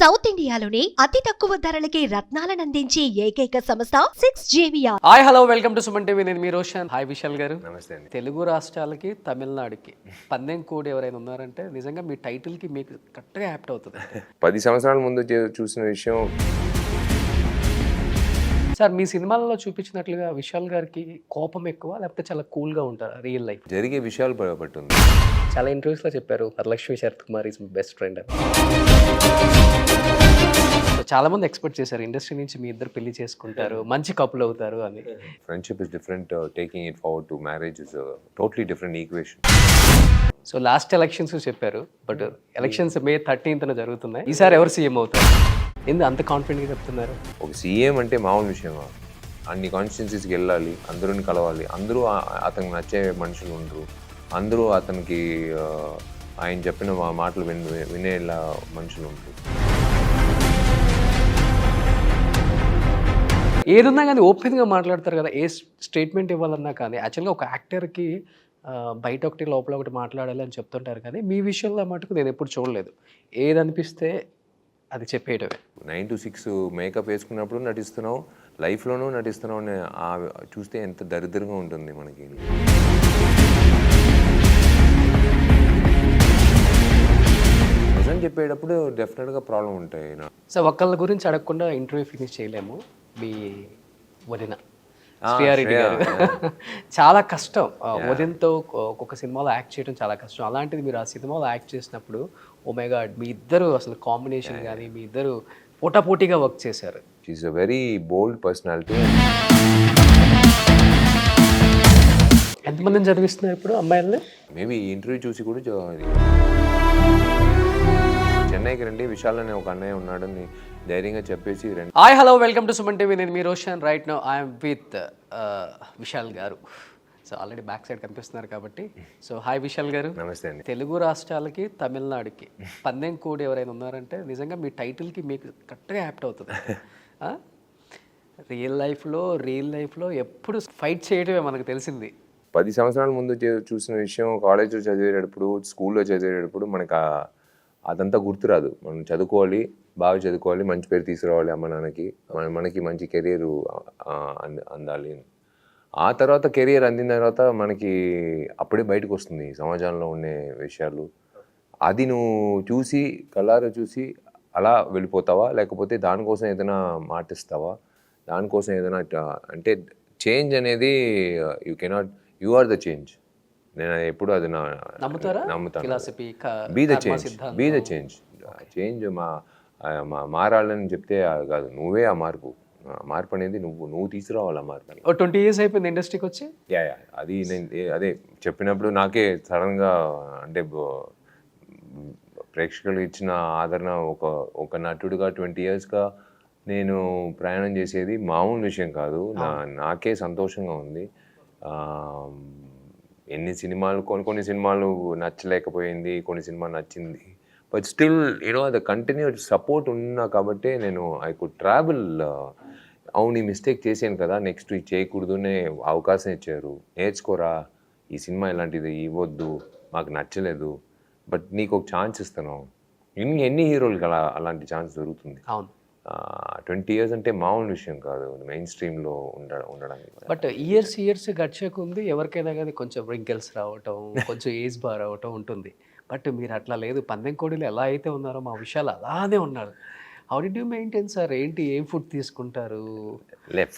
South ఇండియాలోని అతి తక్కువ ధరలకి రత్నాలనందించే ఏకైక సంస్థ 6JVR. Hi hello welcome to Suman TV. నేను మీ రోషన్. హాయ్ విశాల్ గారు. నమస్తే అండి. తెలుగు రాష్ట్రాలకి తమిళనాడుకి పందెం కోడి ఎవరైనా ఉన్నారంటే నిజంగా మీ టైటిల్కి మీకు కరెక్ట్గా యాప్ట్ అవుతుంది. 10 సంవత్సరాల ముందు చూసిన విషయం. సార్ మీ సినిమాలలో చూపించినట్లుగా విశాల్ గారికి కోపం ఎక్కువ లేకపోతే చాలా కూల్గా ఉంటారు రియల్ లైఫ్? జరిగే విషయాలు పట్టుంది. చాలా ఇంటర్వ్యూస్లో చెప్పారు Varalakshmi Sarath Kumar is my best friend అని. సో చాలా మంది ఎక్స్పెక్ట్ చేశారు ఇండస్ట్రీ నుంచి మీ ఇద్దరు పెళ్లి చేసుకుంటారు, మంచి కపుల్ అవుతారు అని. Friendship is different, taking it forward to marriage is totally different equation. So last elections చెప్పారు, బట్ ఎలక్షన్స్ May 13th జరుగుతున్నాయి. ఈసారి ఎవరు సీఎం అవుతారు? ఎందుకు అంత కాన్ఫిడెంట్గా చెప్తున్నారు? ఒక సీఎం అంటే మామూలు విషయమా? అన్ని కాన్స్టిట్యున్సీస్కి వెళ్ళాలి, అందరూని కలవాలి, అందరూ అతనికి నచ్చే మనుషులు ఉండరు, అందరూ అతనికి ఆయన చెప్పిన మాటలు వినేలా మనుషులు ఉంటారు. ఏదున్నా కానీ ఓపెన్గా మాట్లాడతారు కదా, ఏ స్టేట్మెంట్ ఇవ్వాలన్నా కానీ. యాక్చువల్గా ఒక యాక్టర్కి బయట ఒకటి లోపల ఒకటి మాట్లాడాలి అని చెప్తుంటారు, కానీ మీ విషయంలో మటుకు నేను ఎప్పుడు చూడలేదు. ఏదనిపిస్తే అది చెప్పేయటమే. 9 to 6 మేకప్ వేసుకున్నప్పుడు నటిస్తున్నావు, లైఫ్లోనూ నటిస్తున్నావు అని చూస్తే ఎంత దరిద్రంగా ఉంటుంది మనకి. నిజం చెప్పేటప్పుడు డెఫినెట్గా ప్రాబ్లం ఉంటాయి. సో ఒక్కళ్ళ గురించి అడగకుండా ఇంటర్వ్యూ ఫినిష్ చేయలేము. మీ వదిన శ్రీయారెడ్డి గారు చాలా కష్టం. వదినతో ఒక్కొక్క సినిమాలో యాక్ట్ చేయడం చాలా కష్టం. అలాంటిది మీరు ఆ సినిమాలో యాక్ట్ చేసినప్పుడు ఓ మై గాడ్, మీ ఇద్దరు అసలు కాంబినేషన్ కానీ మీ ఇద్దరు పోటాపోటీగా వర్క్ చేశారు. She's a very bold personality. ఎంతమందిని చదివిస్తున్నారు ఇప్పుడు అమ్మాయిల్ని? మేబీ ఇంటర్వ్యూ చూసి కూడా చెన్నైకి రండి, విశాల్ అనే ఒక అన్నయ్య ఉన్నాడని ధైర్యంగా చెప్పేసి రండి. Hi hello welcome to Suman TV. నేను మీ Roshan. Right now I'm with Vishal garu. So already back side కనిపిస్తున్నారు కాబట్టి. సో హాయ్ విశాల్ గారు. నమస్తే అండి. తెలుగు రాష్ట్రాలకి తమిళనాడుకి పందెం కోడి ఎవరైనా ఉన్నారంటే నిజంగా మీ టైటిల్కి మీకు కరెక్ట్గా యాప్ట్ అవుతుంది. రియల్ లైఫ్లో ఎప్పుడు ఫైట్ చేయడమే మనకు తెలిసింది. 10 సంవత్సరాల ముందు చూసిన విషయం కాలేజ్లో చదివేటప్పుడు, స్కూల్లో చదివేటప్పుడు మనకు అదంతా గుర్తురాదు. మనం చదువుకోవాలి, బాగా చదువుకోవాలి, మంచి పేరు తీసుకురావాలి అమ్మ నాన్నకి, మనకి మంచి కెరీర్ అందాలి. ఆ తర్వాత కెరీర్ అందిన తర్వాత మనకి అప్పుడే బయటకు వస్తుంది సమాజంలో ఉండే విషయాలు. అది నువ్వు చూసి కళ్ళారా చూసి అలా వెళ్ళిపోతావా, లేకపోతే దానికోసం ఏదైనా మాటిస్తావా, దానికోసం ఏదైనా అంటే చేంజ్ అనేది యు ఆర్ ద చేంజ్. నేను ఎప్పుడు అది నమ్ముతాను. Be the change. చేంజ్ మారాలని చెప్తే కాదు, నువ్వే ఆ మార్పు అనేది నువ్వు తీసుకురావాలి. ఆ మార్పు 20 years అయిపోయింది ఇండస్ట్రీకి వచ్చి. అది నేను అదే చెప్పినప్పుడు నాకే సడన్గా అంటే ప్రేక్షకులు ఇచ్చిన ఆదరణ ఒక నటుడుగా 20 yearsగా నేను ప్రయాణం చేసేది మామూలు విషయం కాదు. నాకే సంతోషంగా ఉంది. ఎన్ని సినిమాలు, కొన్ని సినిమాలు నచ్చలేకపోయింది, కొన్ని సినిమాలు నచ్చింది, బట్ స్టిల్ అది కంటిన్యూడ్ సపోర్ట్ ఉన్నా కాబట్టి నేను ఐ కుడ్ ట్రావెల్. అవును, ఈ మిస్టేక్ చేశాను కదా, నెక్స్ట్ ఇది చేయకూడదునే అవకాశం ఇచ్చారు, నేర్చుకోరా, ఈ సినిమా ఇలాంటిది ఇవ్వద్దు, మాకు నచ్చలేదు, బట్ నీకు ఒక ఛాన్స్ ఇస్తాను. ఎన్ని హీరోలకి అలాంటి ఛాన్స్ దొరుకుతుంది. అవును, 20 years అంటే మామూలు విషయం కాదు మెయిన్ స్ట్రీమ్లో ఉండడానికి. బట్ ఇయర్స్ గడిచేకుంది ఎవరికైనా కానీ కొంచెం రింకిల్స్ రావటం, కొంచెం ఏజ్ బార్ రావటం ఉంటుంది. బట్ మీరు అట్లా లేదు. పందెం కోడిలో ఎలా అయితే ఉన్నారో మా విషయాలు అలానే ఉన్నారు. How did you maintain sir? ఏంటి, ఏం ఫుడ్ తీసుకుంటారు?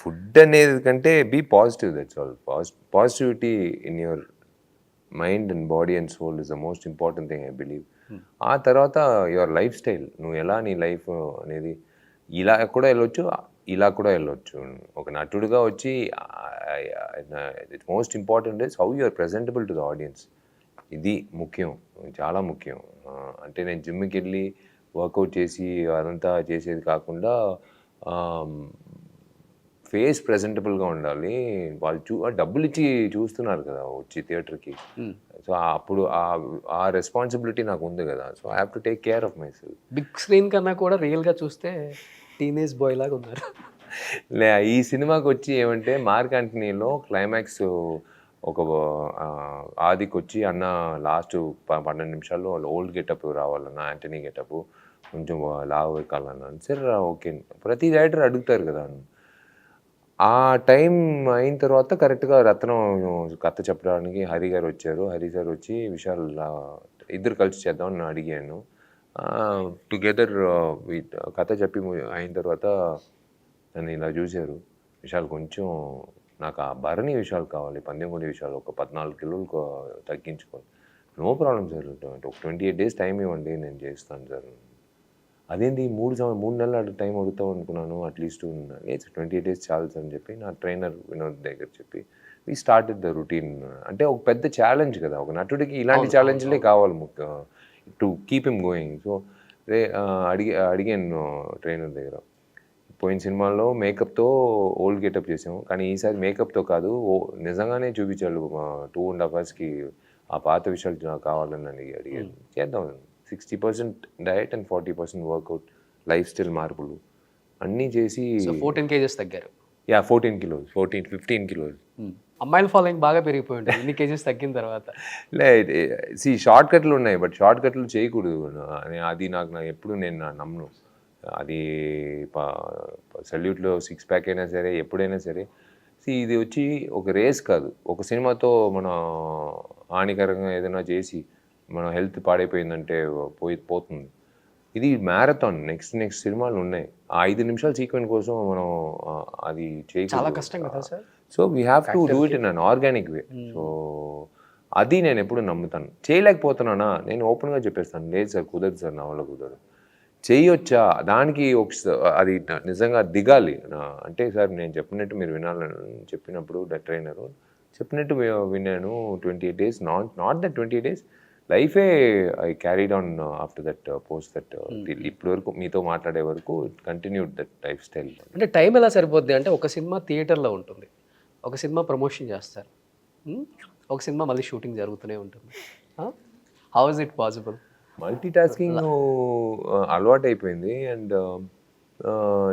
ఫుడ్ అనేది కంటే be positive, that's all. Positivity in your mind and body and soul is the most important thing I believe. ఆ తర్వాత యువర్ లైఫ్ స్టైల్, నువ్వు ఎలా నీ లైఫ్ అనేది ఇలా కూడా వెళ్ళొచ్చు, ఇలా కూడా వెళ్ళొచ్చు. ఒక నటుడుగా వచ్చి it most important is how you are presentable to the audience. ఇది ముఖ్యం, చాలా ముఖ్యం. అంటే నేను జిమ్కి వెళ్ళి వర్కౌట్ చేసి అదంతా చేసేది కాకుండా ఫేస్ ప్రెజెంటబుల్గా ఉండాలి. వాళ్ళు డబ్బులు ఇచ్చి చూస్తున్నారు కదా వచ్చి థియేటర్కి. సో అప్పుడు ఆ రెస్పాన్సిబిలిటీ నాకు ఉంది కదా. So I have to take care of myself. Big screen కన్నా కూడా రియల్గా చూస్తే టీనేజ్ బాయ్ లాగా ఉన్నారు. ఈ సినిమాకి వచ్చి ఏమంటే మార్క్ యాంటనీలో క్లైమాక్స్ ఒక ఆదికి వచ్చి అన్న లాస్ట్ 12 నిమిషాల్లో వాళ్ళు ఓల్డ్ గెటప్ రావాలన్న యాంటనీ గెటప్ కొంచెం లావు ఎక్కాలన్నాను. సరే ఓకే, ప్రతి డైరెక్టర్ అడుగుతారు కదా. ఆ టైం అయిన తర్వాత కరెక్ట్గా రత్నం కథ చెప్పడానికి హరి గారు వచ్చారు. హరి గారు వచ్చి విశాల్ ఇద్దరు కలిసి చేద్దామని అడిగాను. టుగెదర్ కథ చెప్పి అయిన తర్వాత నన్ను ఇలా చూశారు. విశాల్ కొంచెం నాకు ఆ భరణి విశాల్ కావాలి, పందెంకొండ విశాల్ ఒక 14 కిలోలు తగ్గించుకోవాలి. నో ప్రాబ్లం సార్, ఒక 28 days టైం ఇవ్వండి, నేను చేస్తాను సార్. అదేంటి 3 నెలలు టైం అడుగుతావు అనుకున్నాను, అట్లీస్ట్ 28 days చాలు సార్ అని చెప్పి నా ట్రైనర్ వినోద్ దగ్గర చెప్పి వీ స్టార్టెడ్ ద రొటీన్. అంటే ఒక పెద్ద ఛాలెంజ్ కదా, ఒక నటుడికి ఇలాంటి ఛాలెంజ్లే కావాలి to keep him going. So అడిగాను ట్రైనర్ దగ్గర. పోయిన సినిమాల్లో మేకప్తో ఓల్డ్ గెటప్ చేసాము, కానీ ఈసారి మేకప్తో కాదు, నిజంగానే చూపించాడు 2.5 hours ఆ పాత విషయాలు కావాలని అడిగారు. చేద్దాం. 60% diet and 40% workout, lifestyle మార్పులు అన్నీ చేసి 14 kgs తగ్గారు. 14 kilos, 15 kilos. అమ్మాయిల ఫాలోయింగ్ బాగా పెరిగిపోయి ఉంటుంది ఇన్ని కేజెస్ తగ్గిన తర్వాత. షార్ట్ కట్లు ఉన్నాయి, బట్ షార్ట్ కట్లు చేయకూడదు. అది నాకు ఎప్పుడు నేను నమ్మను. అది సల్యూట్లో 6 pack అయినా సరే, ఎప్పుడైనా సరే. ఇది వచ్చి ఒక రేస్ కాదు. ఒక సినిమాతో మనం హానికరంగా ఏదైనా చేసి మన హెల్త్ పాడైపోయిందంటే పోతుంది. ఇది మ్యారథాన్. నెక్స్ట్ సినిమాలు ఉన్నాయి. ఆ 5 నిమిషాల సీక్వెన్స్ కోసం మనం అది చాలా కష్టం కదా sir. So we have to do it in an organic way. So అది నేను ఎప్పుడు నమ్ముతాను. చేయలేకపోతున్నానా, నేను ఓపెన్గా చెప్పేస్తాను, లేదు సార్ కుదరదు సార్, నా వల్ల కుదరదు. చేయొచ్చా, దానికి అది నిజంగా దిగాలి. అంటే సార్ నేను చెప్పినట్టు మీరు వినాలని చెప్పినప్పుడు ట్రైనరు చెప్పినట్టు విన్నాను. 28 days, నాట్ దట్ 28 days, లైఫే I carried on after that post that. ఇప్పటి వరకు మీతో మాట్లాడే వరకు కంటిన్యూడ్ దట్ లైఫ్ స్టైల్. అంటే టైం ఎలా సరిపోద్ది అంటే, ఒక సినిమా థియేటర్లో ఉంటుంది, ఒక సినిమా ప్రమోషన్ చేస్తారు, ఒక సినిమా మళ్ళీ షూటింగ్ జరుగుతూనే ఉంటుంది. How is it possible? Multi tasking అలవాటు అయిపోయింది. అండ్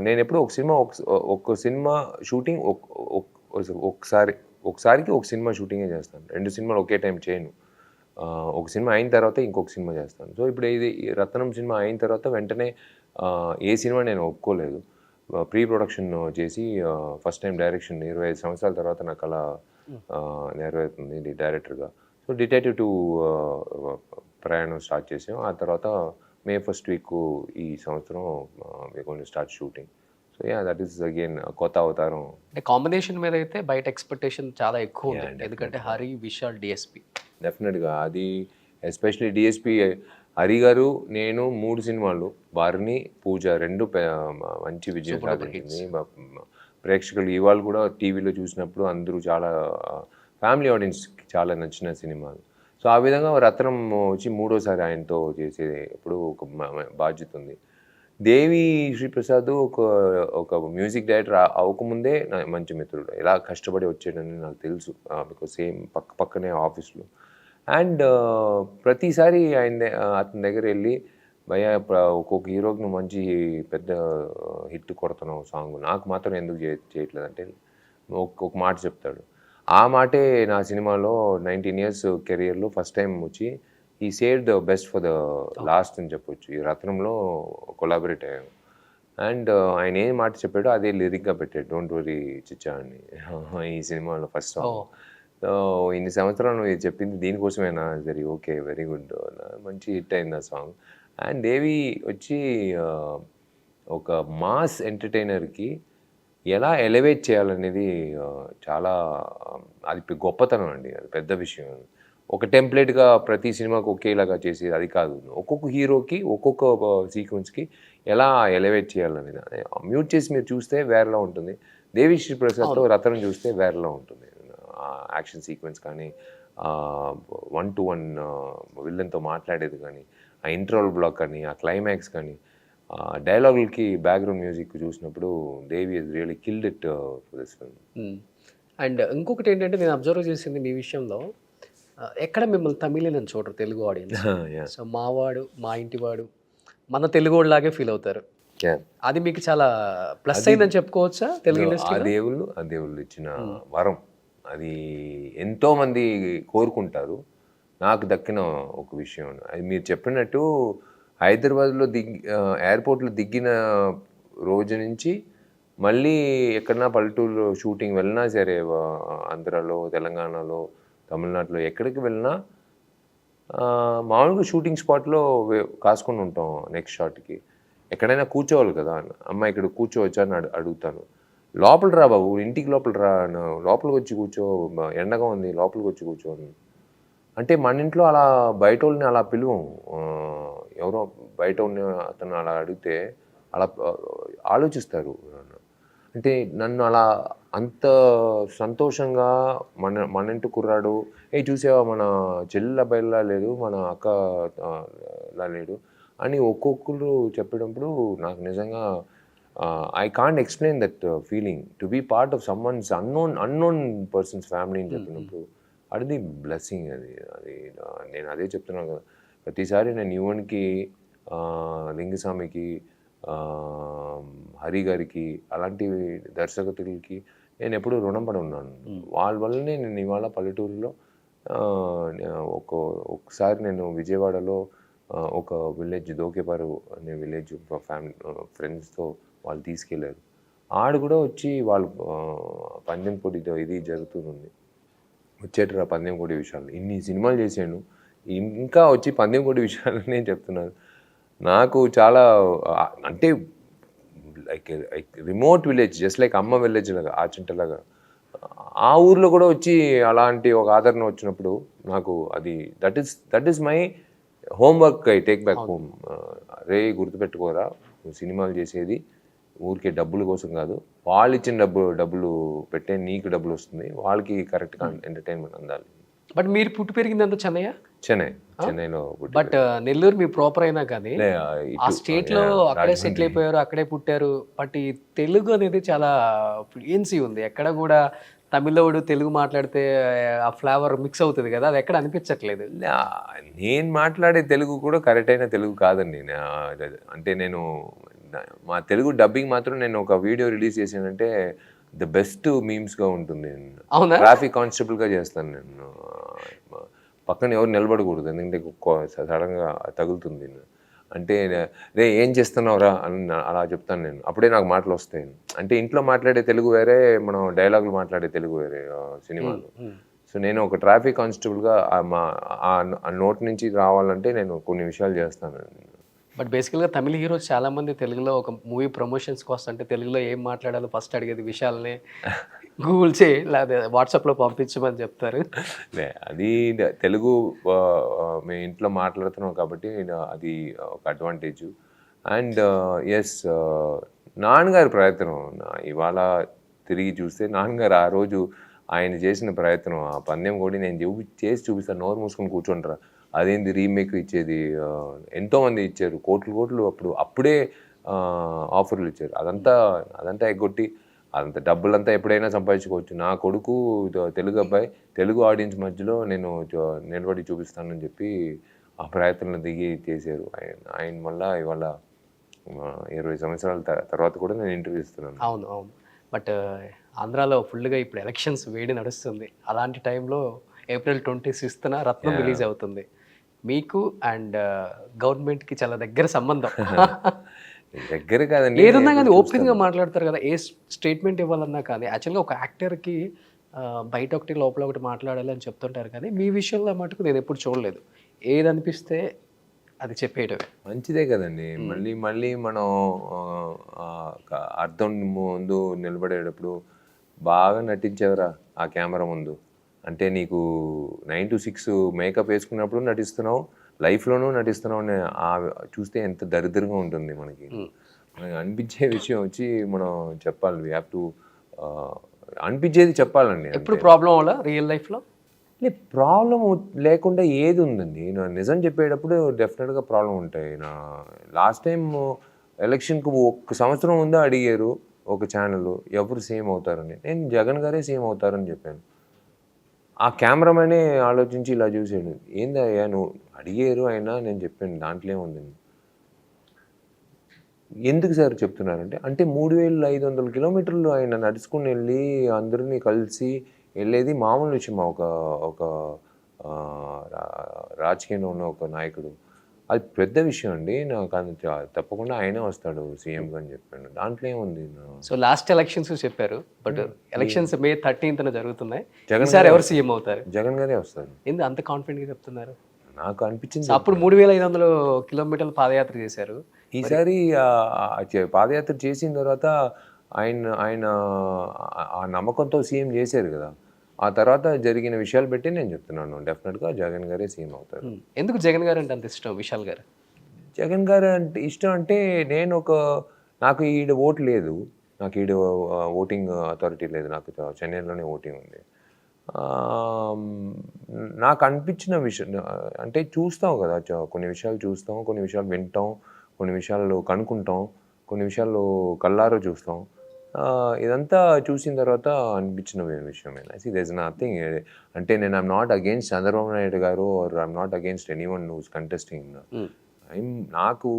నేను ఎప్పుడు ఒక సినిమా షూటింగ్ ఒకసారికి ఒక సినిమా షూటింగే చేస్తాను. 2 సినిమాలు ఒకే టైం చేయను. ఒక సినిమా అయిన తర్వాత ఇంకొక సినిమా చేస్తాను. సో ఇప్పుడు ఇది రత్నం సినిమా అయిన తర్వాత వెంటనే ఏ సినిమా నేను ఒప్పుకోలేదు. ప్రీ ప్రొడక్షన్ చేసి ఫస్ట్ టైం డైరెక్షన్ 25 సంవత్సరాల తర్వాత నాకు అలా నెరవేరుతుంది డైరెక్టర్గా. సో డిటెక్టివ్ 2 ప్రయాణం స్టార్ట్ చేసాం. ఆ తర్వాత May 1st week ఈ సంవత్సరం we going to start shooting. So that is again కొత్త అవతారం. అంటే కాంబినేషన్ మీద అయితే బయట ఎక్స్పెక్టేషన్ చాలా ఎక్కువ ఉంది, ఎందుకంటే హరి, విశాల్, డిఎస్పి. డెఫినెట్గా అది ఎస్పెషలీ డిఎస్పి హరి గారు, నేను 3 సినిమాలు, వారిని పూజ 2 మంచి విజయం సాధించింది. ప్రేక్షకులు ఇవాళ కూడా టీవీలో చూసినప్పుడు అందరూ చాలా ఫ్యామిలీ ఆడియన్స్కి చాలా నచ్చిన సినిమాలు. సో ఆ విధంగా రత్నం వచ్చి 3వసారి ఆయనతో చేసే ఇప్పుడు ఒక బాధ్యత ఉంది. దేవి శ్రీప్రసాద్ ఒక మ్యూజిక్ డైరెక్టర్ అవ్వకముందే నా మంచి మిత్రుడు. ఎలా కష్టపడి వచ్చాడని నాకు తెలుసు, బికాజ్ సేమ్ పక్కనే ఆఫీస్లో. అండ్ ప్రతిసారి అతని దగ్గర వెళ్ళి, భయ్యా ఒక్కొక్క హీరోకి నువ్వు మంచి పెద్ద హిట్ కొడుతున్నావు సాంగ్, నాకు మాత్రం ఎందుకు చేయట్లేదంటే ఒక మాట చెప్తాడు. ఆ మాటే నా సినిమాలో 19 years కెరియర్లో ఫస్ట్ టైం వచ్చి ఈ save the best for the last అని చెప్పొచ్చు. ఈ రత్నంలో కొలాబరేట్ అయ్యాము. అండ్ ఆయన ఏం మాట చెప్పాడో అదే లిరిక్గా పెట్టాడు, డోంట్ వరీ చిచ్చా అని ఈ సినిమాలో ఫస్ట్ సాంగ్. సో ఇన్ని సంవత్సరాలు నువ్వు చెప్పింది దీనికోసమేనా? సరే, ఓకే, వెరీ గుడ్, మంచి హిట్ అయింది ఆ సాంగ్. అండ్ దేవి వచ్చి ఒక మాస్ ఎంటర్టైనర్కి ఎలా ఎలివేట్ చేయాలనేది చాలా, అది గొప్పతనం అండి, అది పెద్ద విషయం. ఒక టెంప్లెట్గా ప్రతి సినిమాకి ఒకేలాగా చేసేది అది కాదు. ఒక్కొక్క హీరోకి ఒక్కొక్క సీక్వెన్స్కి ఎలా ఎలివేట్ చేయాలనేది మ్యూట్ చేసి మీరు చూస్తే వేరేలా ఉంటుంది. దేవి శ్రీ ప్రసాద్తో రత్నం చూస్తే వేరేలా ఉంటుంది. యాక్షన్ సీక్వెన్స్ కానీ, 1-to-1 విల్లన్తో మాట్లాడేది కానీ, ఆ ఇంట్రోల్ బ్లాక్ కానీ, ఆ క్లైమాక్స్ కానీ, డైలాగులకి బ్యాక్గ్రౌండ్ మ్యూజిక్ చూసినప్పుడు Devi is really killed it for this film. And ఇంకొకటి ఏంటంటే, నేను అబ్జర్వ్ చేసింది మీ విషయంలో, ఎక్కడ మిమ్మల్ని తమిళని చూడరు తెలుగు ఆడియన్స్. సో మావాడు, మా ఇంటివాడు, మన తెలుగు లాగే ఫీల్ అవుతారు. అది మీకు చాలా ప్లస్ అయిందని చెప్పుకోవచ్చా తెలుగు ఇండస్ట్రీ? ఆ దేవుళ్ళు ఇచ్చిన వరం. అది ఎంతోమంది కోరుకుంటారు. నాకు దక్కిన ఒక విషయం. అది మీరు చెప్పినట్టు హైదరాబాద్లో ఎయిర్పోర్ట్లో దిగిన రోజు నుంచి మళ్ళీ ఎక్కడన్నా పల్లెటూరులో షూటింగ్ వెళ్ళినా సరే, ఆంధ్రాలో, తెలంగాణలో, తమిళనాడులో ఎక్కడికి వెళ్ళినా మామూలుగా షూటింగ్ స్పాట్లో కాసుకొని ఉంటాం. నెక్స్ట్ షాట్కి ఎక్కడైనా కూర్చోవాలి కదా, అమ్మ ఇక్కడ కూర్చోవచ్చా అని అడుగుతాను. లోపల రా బాబు, ఇంటికి లోపల రా, లోపలికి వచ్చి కూర్చో, ఎండగా ఉంది లోపలికి వచ్చి కూర్చో. అంటే మన ఇంట్లో అలా బయట వాళ్ళని అలా పిలువం. ఎవరో బయట ఉన్న అతను అలా అడిగితే అలా ఆలోచిస్తారు. అంటే నన్ను అలా అంత సంతోషంగా మన ఇంటి కుర్రాడు, చూసావా మన చెల్లెల అబ్బాయిలా లేదు, మన అక్క లా లేడు అని ఒక్కొక్కరు చెప్పేటప్పుడు నాకు నిజంగా I can't explain that feeling to be part of someone's unknown persons family అని చెప్పినప్పుడు అది బ్లెస్సింగ్. అది నేను అదే చెప్తున్నాను కదా, ప్రతిసారి నేను యువన్కి, లింగస్వామికి, హరి గారికి, అలాంటి దర్శకులకి నేను ఎప్పుడూ రుణపడి ఉన్నాను. వాళ్ళ వల్లనే నేను ఇవాళ పల్లెటూరులో ఒకసారి నేను విజయవాడలో ఒక విలేజ్, దోకేపారు అనే విలేజ్, ఫ్యామిలీ ఫ్రెండ్స్తో వాళ్ళు తీసుకెళ్ళారు. ఆడు కూడా వచ్చి వాళ్ళు పందెం కోడి ఇది జరుగుతుంది, వచ్చేటరా పందెం కోడి విషయాలు, ఇన్ని సినిమాలు చేశాను, ఇంకా వచ్చి పందెం కోడి విషయాలు నేను చెప్తున్నాను. నాకు చాలా అంటే like remote village, just like అమ్మ విలేజ్ లాగా, ఆచింటలాగా, ఆ ఊర్లో కూడా వచ్చి అలాంటి ఒక ఆదరణ వచ్చినప్పుడు నాకు అది that is my homework. I take back home. రే గుర్తుపెట్టుకోరా, నువ్వు సినిమాలు చేసేది ఊరికే డబ్బుల కోసం కాదు, వాళ్ళు ఇచ్చిన డబ్బులు పెట్టే నీకు డబ్బులు వస్తుంది, వాళ్ళకి కరెక్ట్గా ఎంటర్టైన్మెంట్ అందాలి. బట్ మీరు పుట్టి పెరిగిందంతా చెన్నైలో. బట్ నెల్లూరు మీ ప్రాపర్ అయినా కానీ ఆ స్టేట్ లో అక్కడే సెటిల్ అయిపోయారు, అక్కడే పుట్టారు. బట్ ఈ తెలుగు అనేది చాలా ఫ్లూయెన్సీ ఉంది. ఎక్కడ కూడా తమిళోడు తెలుగు మాట్లాడితే ఆ ఫ్లేవర్ మిక్స్ అవుతుంది కదా, అది ఎక్కడ అనిపించట్లేదు. నేను మాట్లాడే తెలుగు కూడా కరెక్ట్ అయిన తెలుగు కాదండి. అంటే నేను మా తెలుగు డబ్బింగ్ మాత్రం నేను ఒక వీడియో రిలీజ్ చేశానంటే ద బెస్ట్ మీమ్స్గా ఉంటుంది. ట్రాఫిక్ కానిస్టేబుల్గా చేస్తాను నేను. పక్కన ఎవరు నిలబడకూడదు, ఎందుకంటే సడన్గా తగులుతుంది. అంటే రే ఏం చేస్తున్నావురా అని అలా చెప్తాను నేను, అప్పుడే నాకు మాటలు వస్తాయి. అంటే ఇంట్లో మాట్లాడే తెలుగు వేరే, మనం డైలాగులు మాట్లాడే తెలుగు వేరే సినిమాలు. సో నేను ఒక ట్రాఫిక్ కానిస్టేబుల్గా ఆ నోట్ నుంచి రావాలంటే నేను కొన్ని విషయాలు చేస్తాను. బట్ బేసికల్గా తమిళ హీరోస్ చాలామంది తెలుగులో ఒక మూవీ ప్రమోషన్స్కి వస్తుంటే తెలుగులో ఏం మాట్లాడాలో ఫస్ట్ అడిగేది విషయాలని గూగుల్ చేయి, లేదా వాట్సాప్లో పంపించమని చెప్తారు. అది తెలుగు మేము ఇంట్లో మాట్లాడుతున్నాం కాబట్టి అది ఒక అడ్వాంటేజ్. అండ్ ఎస్, నాన్నగారి ప్రయత్నం ఇవాళ తిరిగి చూస్తే, నాన్నగారు ఆ రోజు ఆయన చేసిన ప్రయత్నం, ఆ పందెం కూడా నేను చేసి చూపిస్తాను, నోరు మూసుకొని కూర్చుంటారా, అదేంది రీమేక్ ఇచ్చేది, ఎంతోమంది ఇచ్చారు, కోట్లు అప్పుడే ఆఫర్లు ఇచ్చారు. అదంతా ఎగ్గొట్టి అంత డబ్బులంతా ఎప్పుడైనా సంపాదించుకోవచ్చు. నా కొడుకు తెలుగు అబ్బాయి, తెలుగు ఆడియన్స్ మధ్యలో నేను నిలబడి చూపిస్తానని చెప్పి ఆ ప్రయత్నంలో దిగి చేశారు. ఆయన వల్ల ఇవాళ 20 సంవత్సరాల తర్వాత కూడా నేను ఇంటర్వ్యూ ఇస్తున్నాను. అవును. బట్ ఆంధ్రాలో ఫుల్గా ఇప్పుడు ఎలక్షన్స్ వేడి నడుస్తుంది. అలాంటి టైంలో April 26న రత్నం రిలీజ్ అవుతుంది. మీకు అండ్ గవర్నమెంట్కి చాలా దగ్గర సంబంధం. దగ్గర కాదండి, ఏదన్నా కానీ ఓపెన్గా మాట్లాడతారు కదా, ఏ స్టేట్మెంట్ ఇవ్వాలన్నా కానీ. యాక్చువల్గా ఒక యాక్టర్కి బయట ఒకటి లోపల ఒకటి మాట్లాడాలి అని చెప్తుంటారు, కానీ మీ విషయంలో మటుకు నేను ఎప్పుడు చూడలేదు. ఏది అనిపిస్తే అది చెప్పేయటమే మంచిదే కదండి. మళ్ళీ మనం అర్థం ముందు నిలబడేటప్పుడు బాగా నటించేవరా ఆ కెమెరా ముందు. అంటే నీకు 9 to 6 మేకప్ వేసుకున్నప్పుడు నటిస్తున్నావు, లైఫ్లోనూ నటిస్తున్నావు అని చూస్తే ఎంత దరిద్రంగా ఉంటుంది మనకి. అనిపించే విషయం వచ్చి మనం చెప్పాలి. వీ హ్యావ్ టు అనిపించేది చెప్పాలండి. ఎప్పుడు ప్రాబ్లం అవ్వాలా రియల్ లైఫ్లో? ప్రాబ్లం లేకుండా ఏది ఉందండి. నేను నిజం చెప్పేటప్పుడు డెఫినెట్గా ప్రాబ్లం ఉంటాయి. లాస్ట్ టైం ఎలక్షన్కి 1 సంవత్సరం ముందే అడిగారు ఒక ఛానల్, ఎవరు సీఎం అవుతారని. నేను జగన్ గారే సీఎం అవుతారని చెప్పాను. ఆ కెమెరామెనే ఆలోచించి ఇలా చూసాడు, ఏందయ్యా నువ్వు అడిగారు అయినా, నేను చెప్పాను దాంట్లో ఏముందండి. ఎందుకు సార్ చెప్తున్నారంటే, అంటే 3500 కిలోమీటర్లు ఆయన నడుచుకుని వెళ్ళి అందరినీ కలిసి వెళ్ళేది మామూలు విషయం. ఒక రాజకీయంలో ఉన్న ఒక నాయకుడు అది పెద్ద విషయం అండి. నాకు అది తప్పకుండా ఆయనే వస్తాడు సీఎంగా అని చెప్పాడు. దాంట్లో ఏముంది? సో లాస్ట్ ఎలక్షన్స్ చెప్పారు, బట్ ఎలక్షన్స్ May 13th జరుగుతున్నాయి. జగన్ ఈసారి గారే ఎవరు సీఎం అవుతారు? జగన్ గారే వస్తారు. ఎందుకు అంత కాన్ఫిడెంట్గా చెప్తున్నారు? నాకు అనిపించింది. సో అప్పుడు 3500 కిలోమీటర్లు పాదయాత్ర చేశారు. ఈసారి పాదయాత్ర చేసిన తర్వాత ఆయన ఆయన ఆ నమ్మకంతో సీఎం చేశారు కదా. ఆ తర్వాత జరిగిన విషయాలు బట్టి నేను చెప్తున్నాను, డెఫినెట్గా జగన్ గారే సీఎం అవుతారు. ఎందుకు జగన్ గారు అంటే అంత ఇష్టం విశాల్ గారు? జగన్ గారు అంటే ఇష్టం అంటే నాకు ఈడ ఓటు లేదు, నాకు ఈడ ఓటింగ్ అథారిటీ లేదు, నాకు చెన్నైలోనే ఓటింగ్ ఉంది. నాకు అనిపించిన విషయం అంటే చూస్తాం కదా, కొన్ని విషయాలు చూస్తాం, కొన్ని విషయాలు వింటాం, కొన్ని విషయాలు కనుక్కుంటాం, కొన్ని విషయాలు కళ్ళారో చూస్తాం. ఇదంతా చూసిన తర్వాత అనిపించిన విషయమే. I there is nothing. అంటే నేను I'm not against Chandrababu Naidu garu, or I'm not against anyone who's contesting. నాకు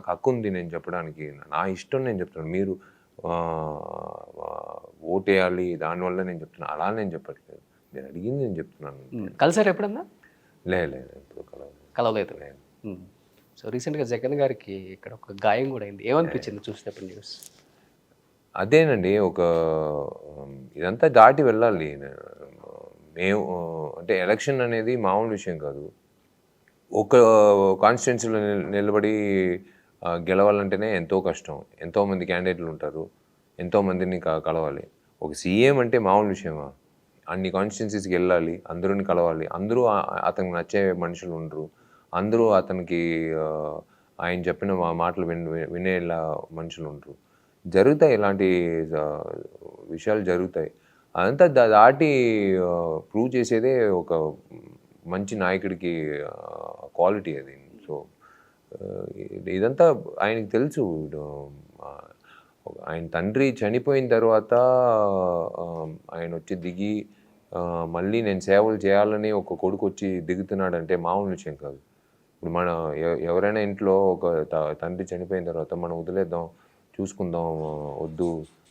హక్కు ఉంది నేను చెప్పడానికి, నా ఇష్టం నేను చెప్తున్నాను. మీరు ఓటేయాలి దానివల్ల నేను చెప్తున్నాను, అలా నేను చెప్పట్లేదు. నేను అడిగింది నేను చెప్తున్నాను. కలిసారు ఎప్పుడన్నా? లేదు, ఇప్పుడు కలవలేదు. సో రీసెంట్గా జగన్ గారికి ఇక్కడ ఒక గాయం కూడా అయింది. ఏమనిపించింది చూసినప్పుడు న్యూస్? అదేనండి, ఇదంతా దాటి వెళ్ళాలి. మేము అంటే ఎలక్షన్ అనేది మామూలు విషయం కాదు. ఒక కాన్స్టిట్యున్సీలో నిలబడి గెలవాలంటేనే ఎంతో కష్టం. ఎంతోమంది క్యాండిడేట్లు ఉంటారు, ఎంతోమందిని కలవాలి. ఒక సీఎం అంటే మామూలు విషయమా? అన్ని కాన్స్టిట్యున్సీస్కి వెళ్ళాలి, అందరిని కలవాలి. అందరూ అతనికి నచ్చే మనుషులు ఉండరు, అందరూ అతనికి ఆయన చెప్పిన మాటలు వినేలా మనుషులు ఉండరు. జరుగుతాయి, ఇలాంటి విషయాలు జరుగుతాయి. అదంతా దాటి ప్రూవ్ చేసేదే ఒక మంచి నాయకుడికి క్వాలిటీ అది. సో ఇదంతా ఆయనకి తెలుసు. ఆయన తండ్రి చనిపోయిన తర్వాత ఆయన వచ్చి దిగి మళ్ళీ నేను సేవలు చేయాలని ఒక కొడుకు వచ్చి దిగుతున్నాడంటే మామూలు విషయం కాదు. ఇప్పుడు మన ఎవరైనా ఇంట్లో ఒక తండ్రి చనిపోయిన తర్వాత మనం వదిలేద్దాం, చూసుకుందాం, వద్దు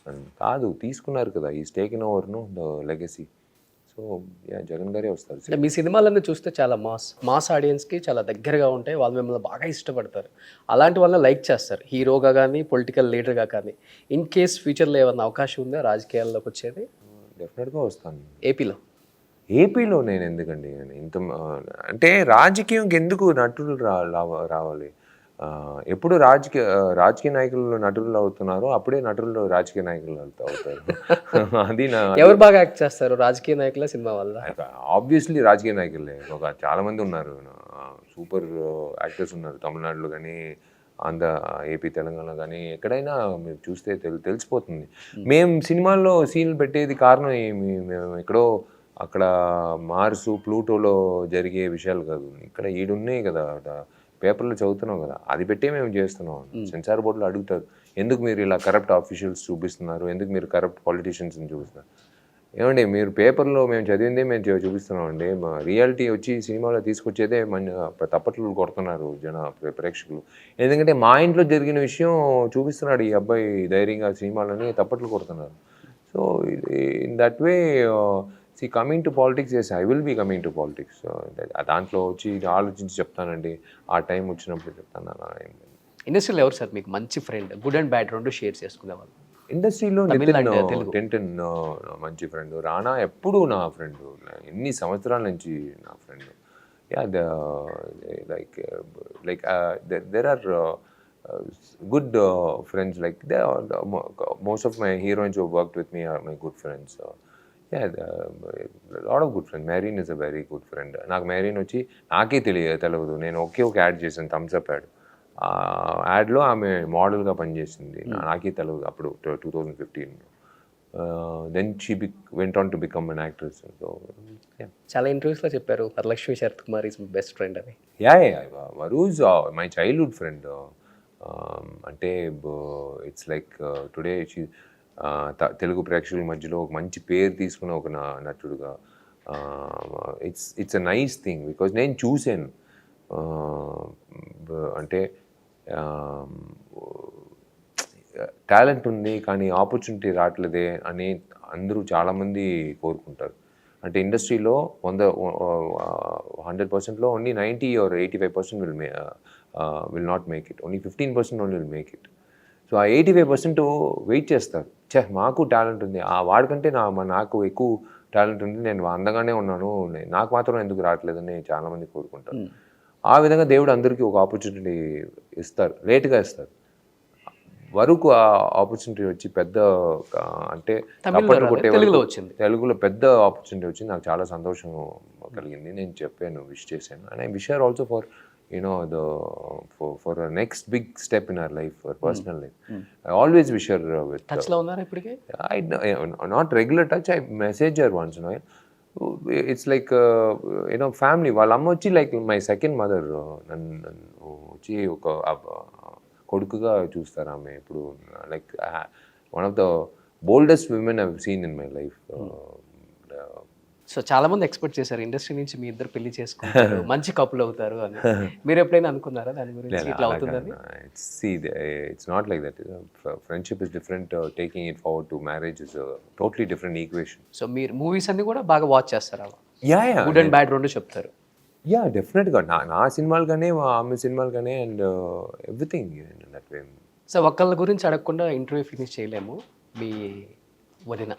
అని కాదు, తీసుకున్నారు కదా. ఈ taken over the legacy. So Jagan గారే వస్తారు. అంటే మీ సినిమాలన్నీ చూస్తే చాలా మాస్ ఆడియన్స్కి చాలా దగ్గరగా ఉంటాయి, వాళ్ళు మిమ్మల్ని బాగా ఇష్టపడతారు, అలాంటి వాళ్ళని లైక్ చేస్తారు, హీరోగా కానీ పొలిటికల్ లీడర్గా కానీ. ఇన్ కేస్ ఫ్యూచర్లో ఏమన్నా అవకాశం ఉందా రాజకీయాల్లోకి వచ్చేది? డెఫినెట్గా వస్తాను. ఏపీలో నేను ఎందుకండి ఇంత అంటే రాజకీయంకి ఎందుకు నటులు రావాలి? ఎప్పుడు రాజకీయ నాయకులు నటులు అవుతున్నారో అప్పుడే నటులు రాజకీయ నాయకులు అవుతారు. అది ఎవరు బాగా యాక్ట్ చేస్తారు, రాజకీయ నాయకుల సినిమా వల్ల? ఆబ్వియస్లీ రాజకీయ నాయకులే. చాలా మంది ఉన్నారు, సూపర్ యాక్టర్స్ ఉన్నారు. తమిళనాడులో కానీ, ఏపీ, తెలంగాణ కానీ ఎక్కడైనా మీరు చూస్తే తెలిసిపోతుంది. మేము సినిమాల్లో సీన్లు పెట్టేది కారణం మేము ఎక్కడో అక్కడ మార్సు, ప్లూటోలో జరిగే విషయాలు కాదు. ఇక్కడ ఈడున్నాయి కదా, పేపర్లో చదువుతున్నాం కదా, అది పెట్టే మేము చేస్తున్నాం. సెన్సార్ బోర్డులో అడుగుతారు, ఎందుకు మీరు ఇలా కరప్ట్ ఆఫీషియల్స్ చూపిస్తున్నారు, ఎందుకు మీరు కరప్ట్ పాలిటీషియన్స్ని చూపిస్తున్నారు? ఏమండి, మీరు పేపర్లో మేము చదివిందే మేము చూపిస్తున్నాం అండి. మా రియాలిటీ వచ్చి సినిమాలో తీసుకొచ్చేదే తప్పట్లు కొడుతున్నారు ప్రేక్షకులు. ఎందుకంటే మా ఇంట్లో జరిగిన విషయం చూపిస్తున్నాడు ఈ అబ్బాయి ధైర్యంగా సినిమాలని, తప్పట్లు కొడుతున్నారు. So in that way coming to politics, yes I will be coming to politics. దాంట్లో వచ్చి ఆలోచించి చెప్తానండి, ఆ టైం వచ్చినప్పుడు చెప్తాను. ఇండస్ట్రీలో ఎవరు సార్ మీకు మంచి ఫ్రెండ్, గుడ్ అండ్ బ్యాడ్ రెండు షేర్ చేసుకునేవాళ్ళు? ఇండస్ట్రీలో టెంటన్ మంచి ఫ్రెండ్, రానా ఎప్పుడు నా ఫ్రెండ్, ఎన్ని సంవత్సరాల నుంచి నా friend. Like there are good friends, like most of my heroines who have worked with me are my good friends. A lot of good friends. Marine is a very good friend. నాకు Marine వచ్చి నాకే తెలియదు, నేను ఒక add చేశాను, Thums Up ad. యాడ్లో ఆమె మోడల్గా పనిచేసింది, నాకే తెలియదు అప్పుడు 2015. Then she went on to become an actress. So చాలా ఇంటర్వ్యూస్లో చెప్పారు Varalakshmi Sarath Kumar is my best friend అని. Varu is my childhood friend. అంటే it's like today she Telugu ప్రేక్షకుల మధ్యలో ఒక మంచి పేరు తీసుకున్న ఒక నటుడుగా, it's a nice thing. Because నేను చూశాను, అంటే టాలెంట్ ఉంది కానీ ఆపర్చునిటీ రావట్లేదే అని అందరూ చాలామంది కోరుకుంటారు. అంటే ఇండస్ట్రీలో 100%లో only 90 or 85% will not make it, only 15% only will make it. So ఆ 85% వెయిట్ చేస్తారు, మాకు టాలెంట్ ఉంది, వాడికంటే నాకు ఎక్కువ టాలెంట్ ఉంది, నేను అందంగానే ఉన్నాను, నాకు మాత్రం ఎందుకు రావట్లేదని చాలామంది కోరుకుంటారు. ఆ విధంగా దేవుడు అందరికీ ఒక ఆపర్చునిటీ ఇస్తారు, లేట్గా ఇస్తారు. వరకు ఆ ఆపర్చునిటీ వచ్చి పెద్ద అంటే తెలుగులో వచ్చింది, తెలుగులో పెద్ద ఆపర్చునిటీ వచ్చింది. నాకు చాలా సంతోషం కలిగింది. నేను చెప్పాను, విష్ చేశాను. And I wish her also for for a next big step in her life, her personal life. I always wish her with touch లో ఉన్నారా ఇప్పటికే? not regular touch, I message her once in a while. It's like family. వాళ్ళ అమ్మ వచ్చి like my second mother. నన్ను వచ్చి ఒక కొడుకుగా చూస్తారు ఆమె. ఇప్పుడు like one of the boldest women I have seen in my life. So చాలా మంది ఎక్స్పెక్ట్ చేశారు ఇండస్ట్రీ నుంచి మీ ఇద్దరు పెళ్లి చేసుకుంటారు, మంచి కపుల్ అవుతారు అని. మీరు ఎప్పుడైనా అనుకున్నారా దాని గురించి ఇట్లా అవుతుందని? It's not like that. Friendship is different. Taking it forward to marriage is a totally different equation. So మీరు మూవీస్ అన్ని కూడా బాగా వాచ్ చేస్తారా? Yeah. గుడ్ అండ్ బ్యాడ్ రెండు చెప్తారు. యా, డెఫినెట్గా నా సినిమాలు కానీ ఆమె సినిమాలు కానీ and everything that way. So ఒక్కళ్ళ గురించి అడగకుండా ఇంటర్వ్యూ ఫినిష్ చేయలేము. మీ వదిన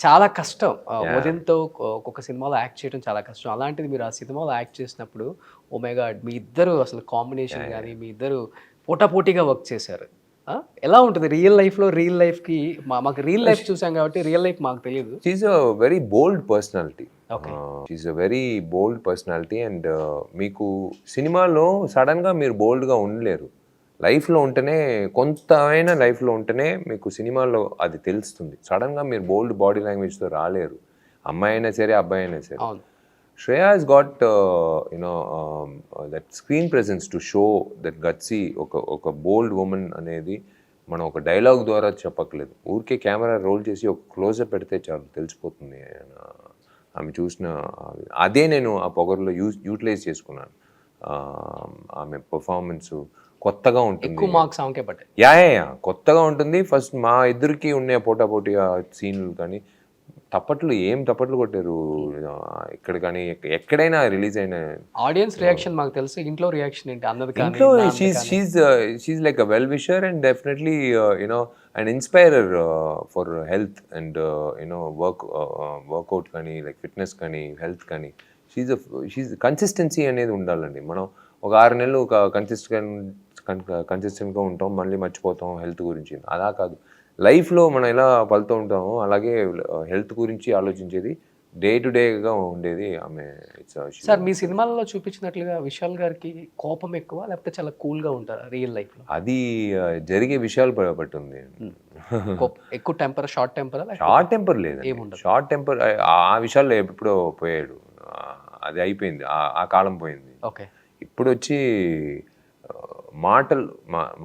చాలా కష్టం, వదినతో ఒక్కొక్క సినిమాలో యాక్ట్ చేయడం చాలా కష్టం. అలాంటిది మీరు ఆ సినిమాలో యాక్ట్ చేసినప్పుడు ఓ మై గాడ్, మీ ఇద్దరు అసలు కాంబినేషన్ కానీ మీ ఇద్దరు పోటాపోటీగా వర్క్ చేశారు. ఎలా ఉంటుంది రియల్ లైఫ్లో? రియల్ లైఫ్కి మాకు రియల్ లైఫ్ చూసాం కాబట్టి రియల్ లైఫ్ మాకు తెలియదు. She's a very bold personality. She's a very bold personality. And మీకు సినిమాలో సడన్గా మీరు బోల్డ్గా ఉండలేరు. లైఫ్లో ఉంటేనే, కొంతైనా లైఫ్లో ఉంటేనే మీకు సినిమాలో అది తెలుస్తుంది. సడన్గా మీరు బోల్డ్ బాడీ లాంగ్వేజ్తో రాలేరు, అమ్మాయి అయినా సరే అబ్బాయి అయినా సరే. Shreya has got that screen presence to show that gutsy, ఒక బోల్డ్ ఉమెన్ అనేది మనం ఒక డైలాగ్ ద్వారా చెప్పట్లేదు. ఊరికే కెమెరా రోల్ చేసి ఒక క్లోజప్ పెడితే చాలు తెలిసిపోతుంది ఆమె చూసిన. అదే నేను ఆ పొగర్లో యూటిలైజ్ చేసుకున్నాను. ఆమె పర్ఫార్మెన్స్ కొత్తగా ఉంటుంది, మార్క్స్ ఆమెకే పట్టాయి. యా కొత్తగా ఉంటుంది. ఫస్ట్ మా ఇద్దరికి ఉండే పోటాపోటీ సీన్లు కానీ ఏం తప్పట్లు కొట్టారు ఇక్కడ కానీ ఎక్కడైనా రిలీజ్ అయిన ఆడియన్స్ రియాక్షన్ మాకు తెలుసు. ఇంట్లో రియాక్షన్ ఏంటి అన్నది? ఇంట్లో she's like a well wisher and definitely and inspirer for health and workout కానీ, లైక్ ఫిట్నెస్ కానీ, హెల్త్ కానీ. షీఈ్ కన్సిస్టెన్సీ అనేది ఉండాలండి. మనం ఒక 6 నెలలు ఒక కన్సిస్టెంట్గా ఉంటాం, మళ్ళీ మర్చిపోతాం హెల్త్ గురించి. అలా కాదు, లైఫ్లో మనం ఎలా పలుతూ ఉంటామో అలాగే హెల్త్ గురించి ఆలోచించేది, డే టు డేగా ఉండేది ఆమె. సార్, మీ సినిమాలలో చూపించినట్లుగా విశాల్ గారికి కోపం ఎక్కువ లేకపోతే చాలా కూల్గా ఉంటారా రియల్ లైఫ్లో? అది జరిగే విషయాలు బట్టి ఉంది. ఎక్కువ temper, short temper? Short temper లేదు, షార్ట్ టెంపర్ ఆ విషయాల్లో ఎప్పుడో పోయాడు, అది అయిపోయింది, ఆ కాలం పోయింది. ఓకే. ఇప్పుడు వచ్చి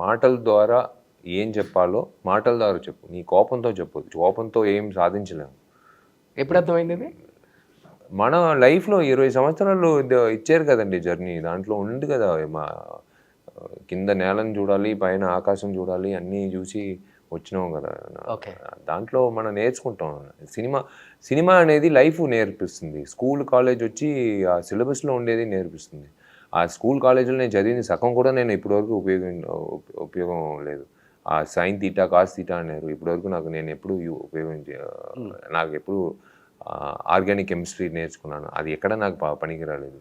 మాటల ద్వారా ఏం చెప్పాలో మాటల ద్వారా చెప్పు, నీ కోపంతో చెప్పు. కోపంతో ఏం సాధించలేము. ఎప్పుడు అర్థమైంది ఇది? మన లైఫ్లో 20 సంవత్సరాలు ఇచ్చారు కదండి జర్నీ. దాంట్లో ఉంది కదా, మా కింద నేలను చూడాలి, పైన ఆకాశం చూడాలి, అన్నీ చూసి వచ్చినాం కదా. దాంట్లో మనం నేర్చుకుంటాం. సినిమా అనేది లైఫ్ నేర్పిస్తుంది. స్కూల్ కాలేజ్ వచ్చి ఆ సిలబస్లో ఉండేది నేర్పిస్తుంది. ఆ స్కూల్ కాలేజీలో నేను చదివిన సగం కూడా నేను ఇప్పటివరకు ఉపయోగం లేదు. ఆ సైన్ తీటా కాస్ తీటా అన్నారు, ఇప్పటివరకు నేను ఎప్పుడు నాకు ఎప్పుడు ఆర్గానిక్ కెమిస్ట్రీ నేర్చుకున్నాను, అది ఎక్కడ నాకు పనికి రాలేదు.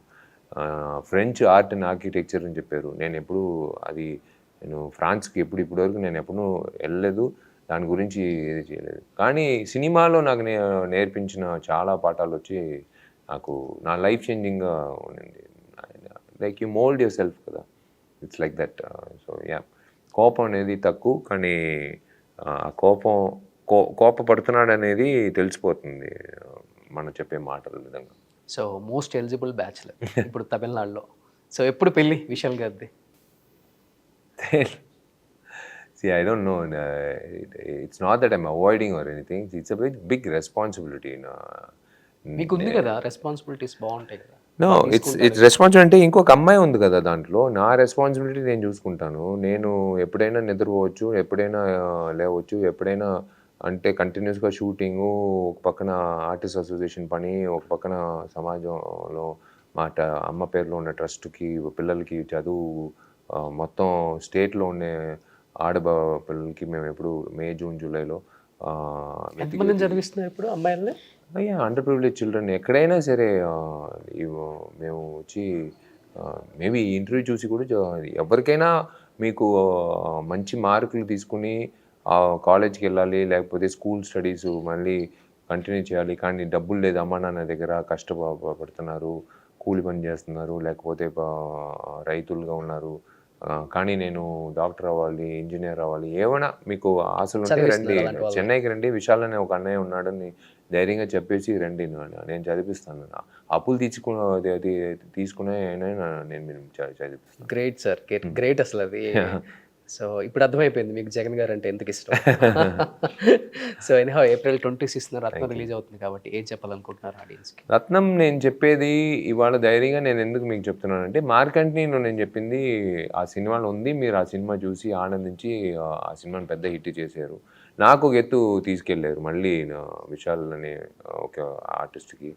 ఫ్రెంచ్ ఆర్ట్ అండ్ ఆర్కిటెక్చర్ అని చెప్పారు, నేను ఫ్రాన్స్కి ఇప్పటివరకు నేను ఎప్పుడూ వెళ్ళలేదు, దాని గురించి ఏది చేయలేదు. కానీ సినిమాలో నాకు నేర్పించిన చాలా పాఠాలు వచ్చి నాకు నా లైఫ్ చేంజింగ్గా ఉండింది. Like you mould yourself కదా, it's like that. So yeah, కోపం అనేది తక్కువ, కానీ కోపపడుతున్నాడు అనేది తెలిసిపోతుంది మనం చెప్పే మాటల విధంగా. సో మోస్ట్ ఎలిజిబుల్ బ్యాచ్లర్ ఇప్పుడు తమిళనాడులో. సో ఎప్పుడు పెళ్ళి విశాల్ గారిది? See, I don't know. It's not that I'm avoiding or anything. It's a big responsibility. మీకు ఉంది కదా రెస్పాన్సిబిలిటీస్, బాగుంటాయి కదా. నో, ఇట్స్ రెస్పాన్సిబిలిటీ అంటే ఇంకొక అమ్మాయి ఉంది కదా దాంట్లో. నా రెస్పాన్సిబిలిటీ నేను చూసుకుంటాను. నేను ఎప్పుడైనా నిద్రపోవచ్చు, ఎప్పుడైనా లేవచ్చు, ఎప్పుడైనా అంటే కంటిన్యూస్గా షూటింగు, ఒక పక్కన ఆర్టిస్ట్ అసోసియేషన్ పని, ఒక పక్కన సమాజంలో అమ్మ పేరులో ఉన్న ట్రస్ట్కి పిల్లలకి చదువు, మొత్తం స్టేట్లో ఉండే పిల్లలకి మేము ఎప్పుడు మే, జూన్, జూలైలో ఎంతమందిని చదివిస్తున్నారు ఇప్పుడు అమ్మాయిల్ని? అయ్యా అండర్ ప్రివిలేజ్ చిల్డ్రన్ ఎక్కడైనా సరే మేము వచ్చి మేబీ ఈ ఇంటర్వ్యూ చూసి కూడా ఎవరికైనా మీకు మంచి మార్కులు తీసుకుని కాలేజ్కి వెళ్ళాలి, లేకపోతే స్కూల్ స్టడీస్ మళ్ళీ కంటిన్యూ చేయాలి, కానీ డబ్బులు లేదు, అమ్మ నాన్న దగ్గర కష్టపడుతున్నారు, కూలి పని చేస్తున్నారు, లేకపోతే రైతులుగా ఉన్నారు, కానీ నేను డాక్టర్ అవ్వాలి, ఇంజనీర్ అవ్వాలి, ఏమైనా మీకు ఆశలు ఉంటే రండి, చెన్నైకి రండి, విశాల్ అనే ఒక అన్నయ్య ఉన్నాడని ధైర్యంగా చెప్పేసి రండి, నేను చదివిస్తాను, అప్పులు తీసుకునే నేను చదివిస్తాను. గ్రేట్ సార్, గ్రేట్ అసలు అది. సో ఇప్పుడు అర్థమైపోయింది మీకు జగన్ గారు అంటే ఎందుకు ఇష్టం. సో ఎనీహౌ April 26న రత్నం రిలీజ్ అవుతుంది కాబట్టి ఏం చెప్పాలనుకుంటున్నారు ఆడియన్స్కి? రత్నం నేను చెప్పేది ఇవాళ ధైర్యంగా నేను ఎందుకు మీకు చెప్తున్నానంటే, మార్కంట్నీలో నేను చెప్పింది ఆ సినిమాలో ఉంది, మీరు ఆ సినిమా చూసి ఆనందించి ఆ సినిమాని పెద్ద హిట్ చేశారు, నాకు ఒక ఎత్తు తీసుకెళ్ళారు మళ్ళీ విశాల్ అనే ఒక ఆర్టిస్ట్కి.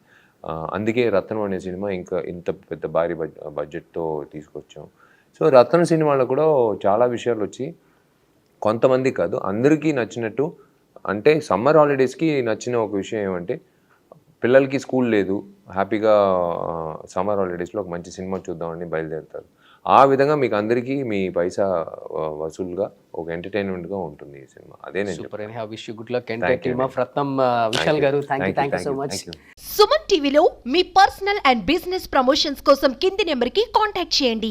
అందుకే రత్నం అనే సినిమా ఇంకా ఇంత పెద్ద భారీ బడ్జెట్తో తీసుకొచ్చాం. సో రత్నం సినిమాలో కూడా చాలా విషయాలు వచ్చి కొంతమంది కాదు అందరికీ నచ్చినట్టు, అంటే సమ్మర్ హాలిడేస్కి నచ్చిన ఒక విషయం ఏమంటే, పిల్లలకి స్కూల్ లేదు, హ్యాపీగా సమ్మర్ హాలిడేస్లో ఒక మంచి సినిమా చూద్దామని బయలుదేరుతారు. ఆ విధంగా మీకు అందరికీ మీ పైసా వసూలుగా ఒక ఎంటర్టైన్మెంట్గా ఉంటుంది ఈ సినిమా. అదే నేను super. Anyhow wish you good luck and team of Ratnam. Vishal garu thank you so much. Suman టీవీలో మీ పర్సనల్ అండ్ బిజినెస్ ప్రమోషన్స్ కోసం కింది నెంబర్కి కాంటాక్ట్ చేయండి.